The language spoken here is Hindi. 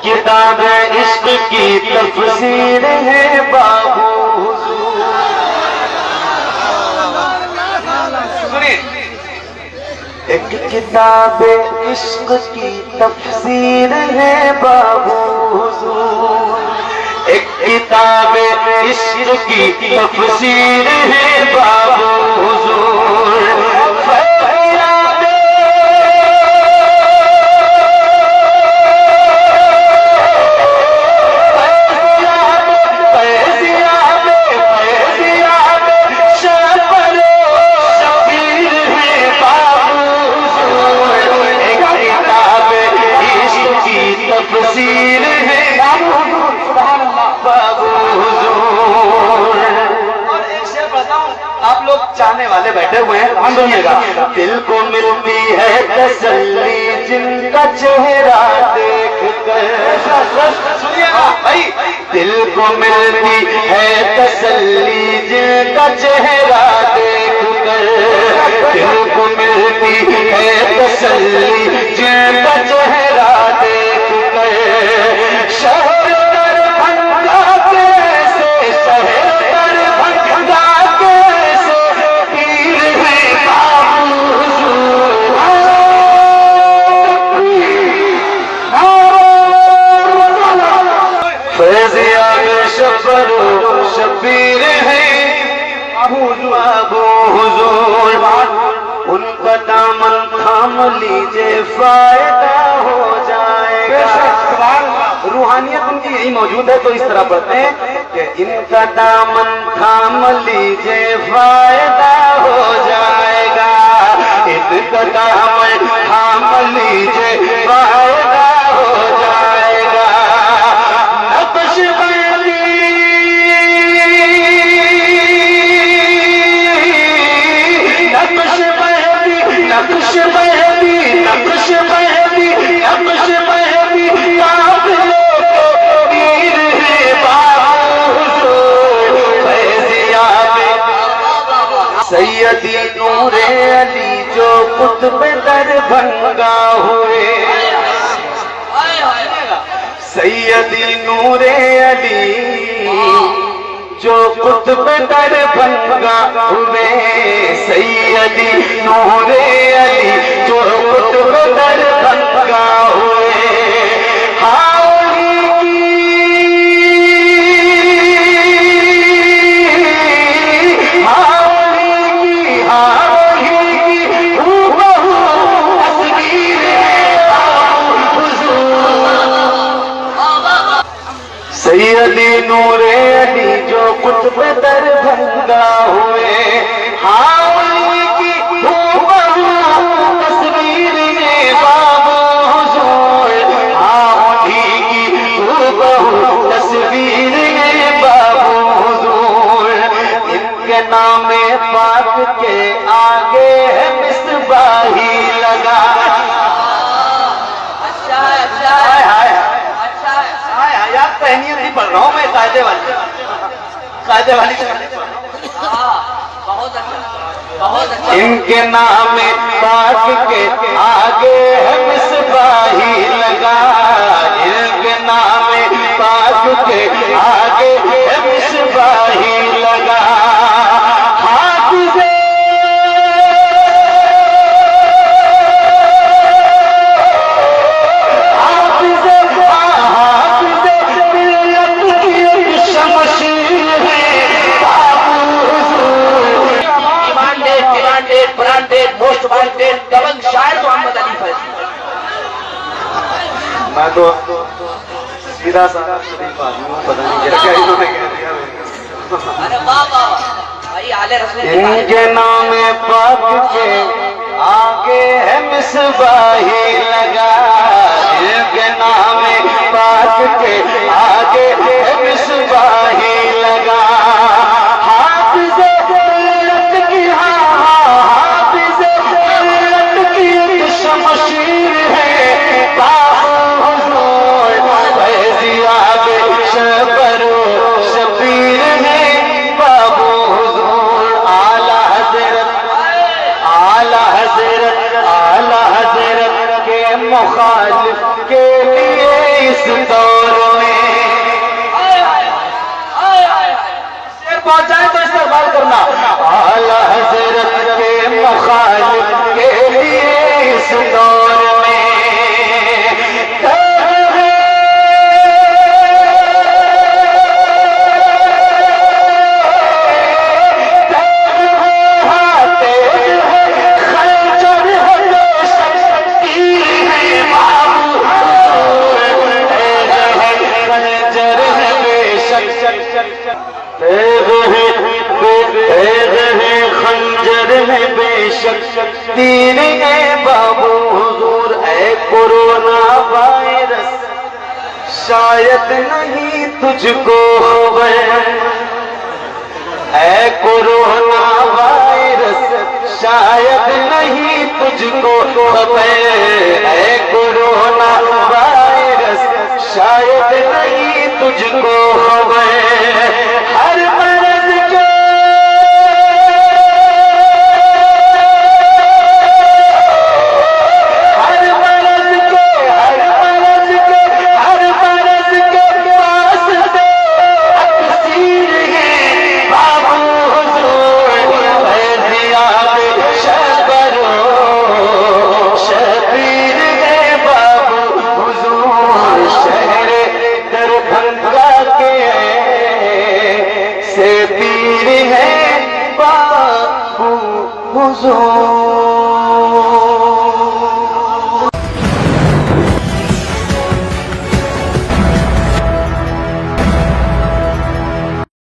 किताब इश्क की तफसीर है बाबू हुजूर। एक किताब इश्क की तफसीर है बाबू हुजूर। एक किताब इश्क की तफसीर है बाबू हुजूर। तफसीर है बाबू हुजूर। और एक शेर बताऊं, आप लोग चाहने वाले बैठे हुए हैं, हम सुनिएगा। दिल को मिलती है तसल्ली जिनका चेहरा देख कर, सुनिएगा भाई। दिल को मिलती है तसल्ली जिनका चेहरा देख कर, दिल को मिलती है तसल्ली जिनका चेहरा देख कर। शहर दरभंगा कैसे, शहर दरभंगा कैसे पीर है बाबू हुजूर। फैज़ियाब शफरो शबीर है बाबू हुजूर। उनका दामन थाम लीजिए फायदा हो जाएगा। रूहानियत उनकी यही मौजूद है, तो इस तरह पढ़ते हैं कि इनका दामन थाम लीजिए फायदा हो जाएगा। इनका दामन थाम लीजिए फायदा हो जाएगा। सैयदी नूरे अली जो कुतुब दरभंगा हुए, सैयदी नूरे अली जो कुतुब दरभंगा हुए, सैयदी नूरे अली जो कुतुब दरभंगा हुए। सैयदी नूरे अली जो कुतुब दरभंगा हुए, हाउली की हूबहू तस्वीर में बाबू हुजूर, हाउली की हूबहू तस्वीर में बाबू हुजूर। इनके नामे पाक के आगे है मिसबाही लगा। अच्छा अच्छा तहनीत ही पढ़ रहा हूँ मैं, कायदे वाली बहुत अच्छा। इनके नाम पाक के आगे है मिसबाही लगा, इनके नाम पाक के आगे है मिसबाही लगा। दबंग शायर मोहम्मद अली फैज़ी। मैं तो सीधा साधा शरीफ आदमी हूँ, पता नहीं क्या इन्होंने कह दिया। अरे वाह वाह भाई, आले रसूल इनके नाम पाक के आगे है मिसबाही लगा, इनके नाम पाक के आगे है मिसबाही लगा। शमशीर है बाबू हुजूर, फैज़ियाब शफरो शबीर है बाबू हुजूर। आला हज़रत आला हज़रत के मुखालिफ के लिए दौर में। शेर पहुंचाए तो इस्तेमाल करना। आला हजरत के मुखालिफ के लिए इस दौर में खंजर है बेशक तीर है बाबू हुजूर। ऐ कोरोना वायरस शायद नहीं तुझको खबर। ऐ कोरोना वायरस शायद नहीं तुझको खबर। ऐ कोरोना वायरस शायद नहीं तुझको खबर। हर मर्ज के से पीर है बाबू हुजूर।